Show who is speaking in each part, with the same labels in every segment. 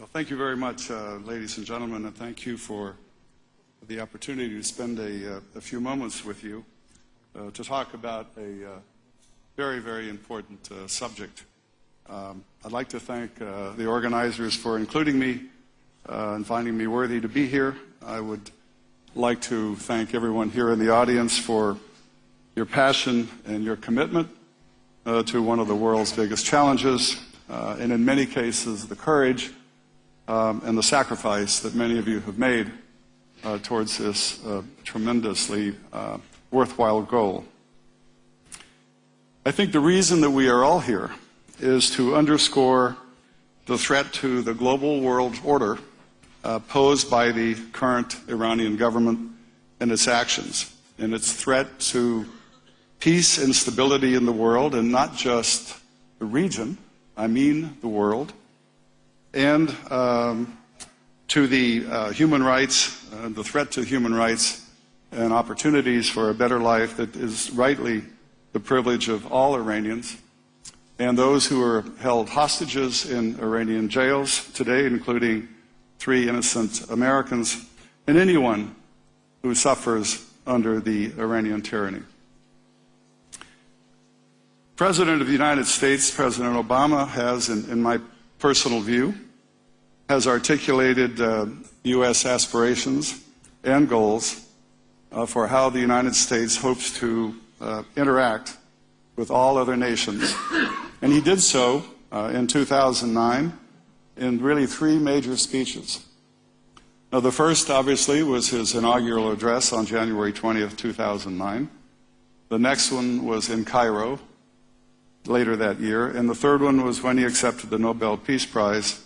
Speaker 1: Well, thank you very much, ladies and gentlemen, and thank you for the opportunity to spend a few moments with you to talk about a very, very important subject. I'd like to thank the organizers for including me and finding me worthy to be here. I would like to thank everyone here in the audience for your passion and your commitment to one of the world's biggest challenges, and in many cases the courage and the sacrifice that many of you have made towards this tremendously worthwhile goal. I think the reason that we are all here is to underscore the threat to the global world order posed by the current Iranian government and its actions, and its threat to peace and stability in the world, and not just the region, I mean the world, and to the human rights, the threat to human rights and opportunities for a better life that is rightly the privilege of all Iranians, and those who are held hostages in Iranian jails today, including 3 innocent Americans, and anyone who suffers under the Iranian tyranny. President of the United States, President Obama, has, in my personal view, has articulated U.S. aspirations and goals for how the United States hopes to interact with all other nations. And he did so in 2009 in really 3 major speeches. Now, the first, obviously, was his inaugural address on January 20th, 2009. The next one was in Cairo later that year, and the third one was when he accepted the Nobel Peace Prize,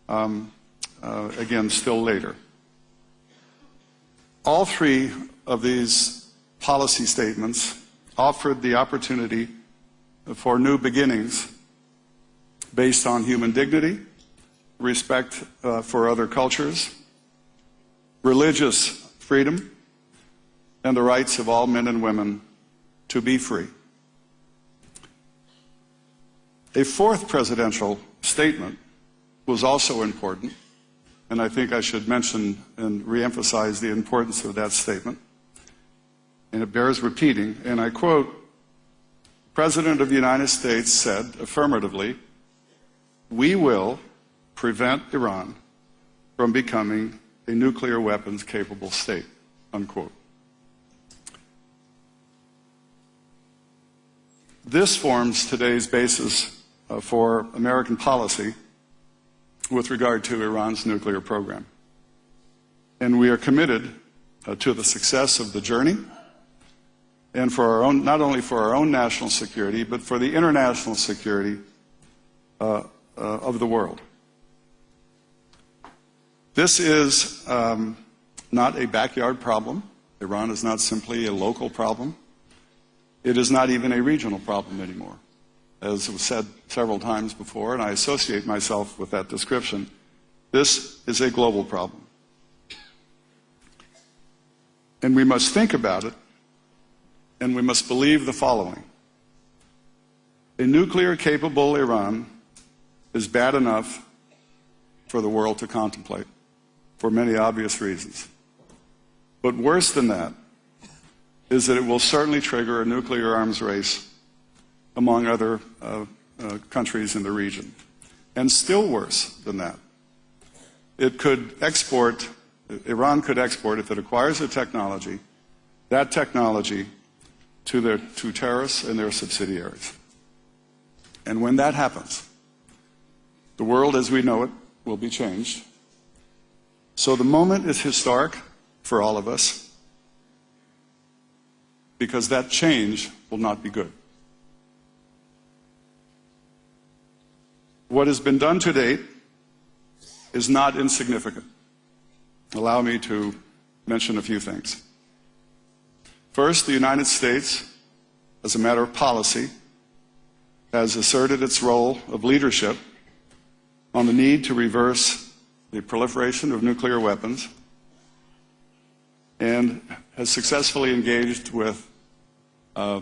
Speaker 1: again, still later. All 3 of these policy statements offered the opportunity for new beginnings based on human dignity, respect for other cultures, religious freedom, and the rights of all men and women to be free. A 4th presidential statement was also important, and I think I should mention and reemphasize the importance of that statement, and it bears repeating, and I quote, "The President of the United States said affirmatively, 'We will prevent Iran from becoming a nuclear weapons capable state,'" unquote. This forms today's basis for American policy with regard to Iran's nuclear program. And we are committed to the success of the journey, and for our own, not only for our own national security, but for the international security of the world. This is not a backyard problem. Iran is not simply a local problem. It is not even a regional problem anymore. As was said several times before, and I associate myself with that description, this is a global problem. And we must think about it, and we must believe the following. A nuclear-capable Iran is bad enough for the world to contemplate, for many obvious reasons. But worse than that is that it will certainly trigger a nuclear arms race among other countries in the region. And still worse than that, Iran could export, if it acquires the technology, that technology to terrorists and their subsidiaries. And when that happens, the world as we know it will be changed. So the moment is historic for all of us, because that change will not be good. What has been done to date is not insignificant. Allow me to mention a few things. First, the United States, as a matter of policy, has asserted its role of leadership on the need to reverse the proliferation of nuclear weapons, and has successfully engaged with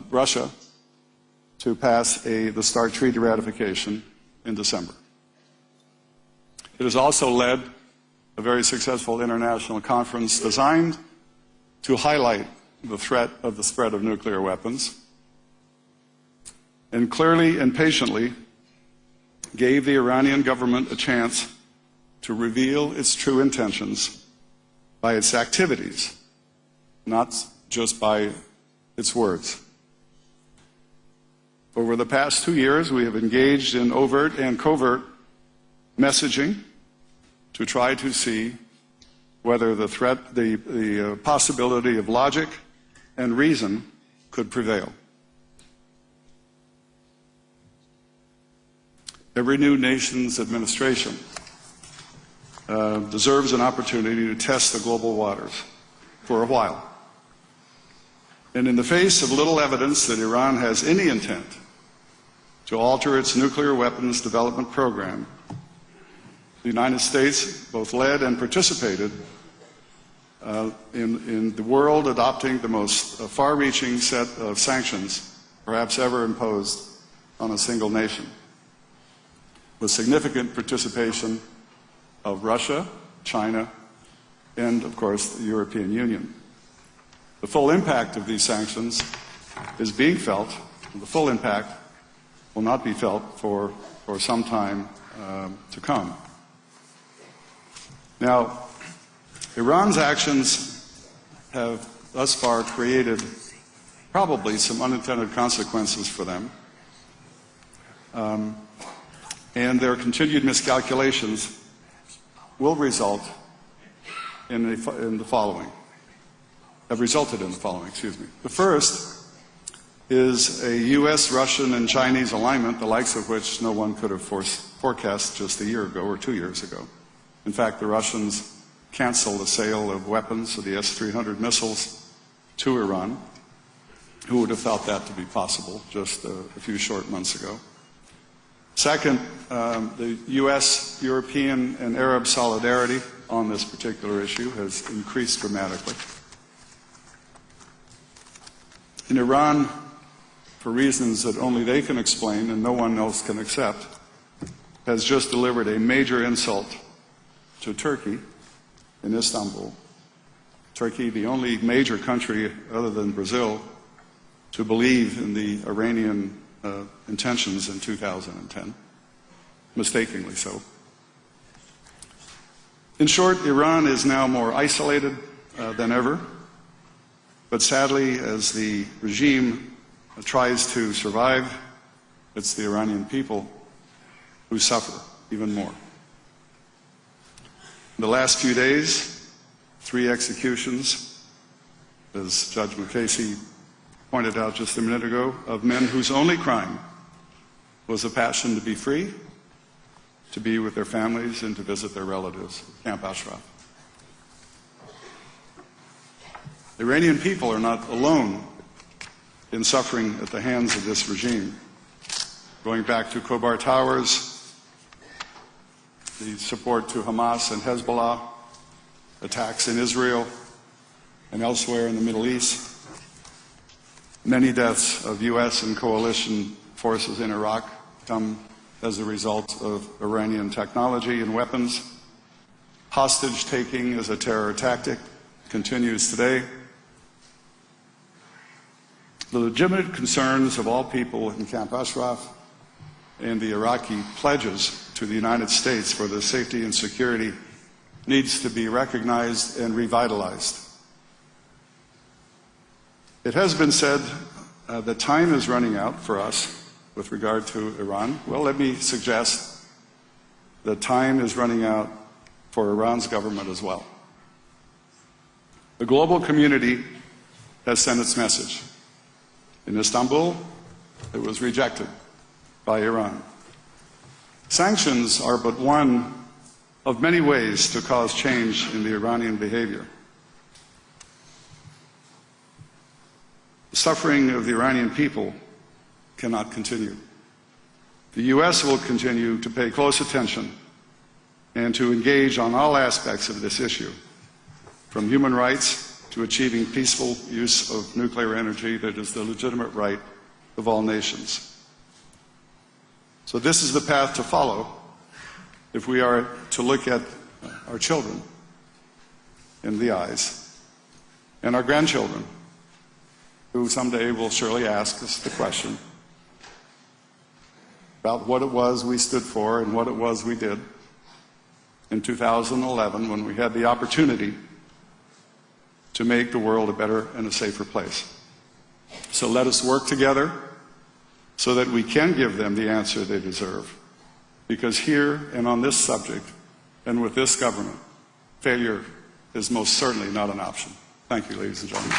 Speaker 1: Russia to pass the START treaty ratification in December. It has also led a very successful international conference designed to highlight the threat of the spread of nuclear weapons, and clearly and patiently gave the Iranian government a chance to reveal its true intentions by its activities, not just by its words. Over the past 2 years, we have engaged in overt and covert messaging to try to see whether the possibility of logic and reason could prevail. Every new nation's administration deserves an opportunity to test the global waters for a while. And in the face of little evidence that Iran has any intent to alter its nuclear weapons development program, the United States both led and participated in the world adopting the most far-reaching set of sanctions perhaps ever imposed on a single nation, with significant participation of Russia, China, and, of course, the European Union. The full impact of these sanctions is being felt, and the full impact will not be felt for some time to come. Now, Iran's actions have thus far created probably some unintended consequences for them, and their continued miscalculations will result in the following. Have resulted in the following, excuse me. The first is a U.S., Russian, and Chinese alignment, the likes of which no one could have forecast just a year ago or 2 years ago. In fact, the Russians canceled the sale of weapons of the S-300 missiles to Iran. Who would have thought that to be possible just a few short months ago? Second, the U.S., European, and Arab solidarity on this particular issue has increased dramatically. In Iran, for reasons that only they can explain and no one else can accept, has just delivered a major insult to Turkey in Istanbul. Turkey, the only major country other than Brazil to believe in the Iranian intentions in 2010, mistakenly so. In short, Iran is now more isolated than ever, but sadly, as the regime tries to survive, it's the Iranian people who suffer even more. In the last few days, 3 executions, as Judge McCasey pointed out just a minute ago, of men whose only crime was a passion to be free, to be with their families, and to visit their relatives at Camp Ashraf. The Iranian people are not alone in suffering at the hands of this regime. Going back to Khobar Towers, the support to Hamas and Hezbollah, attacks in Israel and elsewhere in the Middle East, many deaths of U.S. and coalition forces in Iraq come as a result of Iranian technology and weapons. Hostage-taking as a terror tactic continues today. The legitimate concerns of all people in Camp Ashraf and the Iraqi pledges to the United States for their safety and security needs to be recognized and revitalized. It has been said that time is running out for us with regard to Iran. Well, let me suggest that time is running out for Iran's government as well. The global community has sent its message. In Istanbul, it was rejected by Iran. Sanctions are but one of many ways to cause change in the Iranian behavior. The suffering of the Iranian people cannot continue. The U.S. will continue to pay close attention and to engage on all aspects of this issue, from human rights to achieving peaceful use of nuclear energy that is the legitimate right of all nations. So this is the path to follow if we are to look at our children in the eyes and our grandchildren, who someday will surely ask us the question about what it was we stood for and what it was we did in 2011 when we had the opportunity to make the world a better and a safer place. So let us work together so that we can give them the answer they deserve. Because here and on this subject and with this government, failure is most certainly not an option. Thank you, ladies and gentlemen.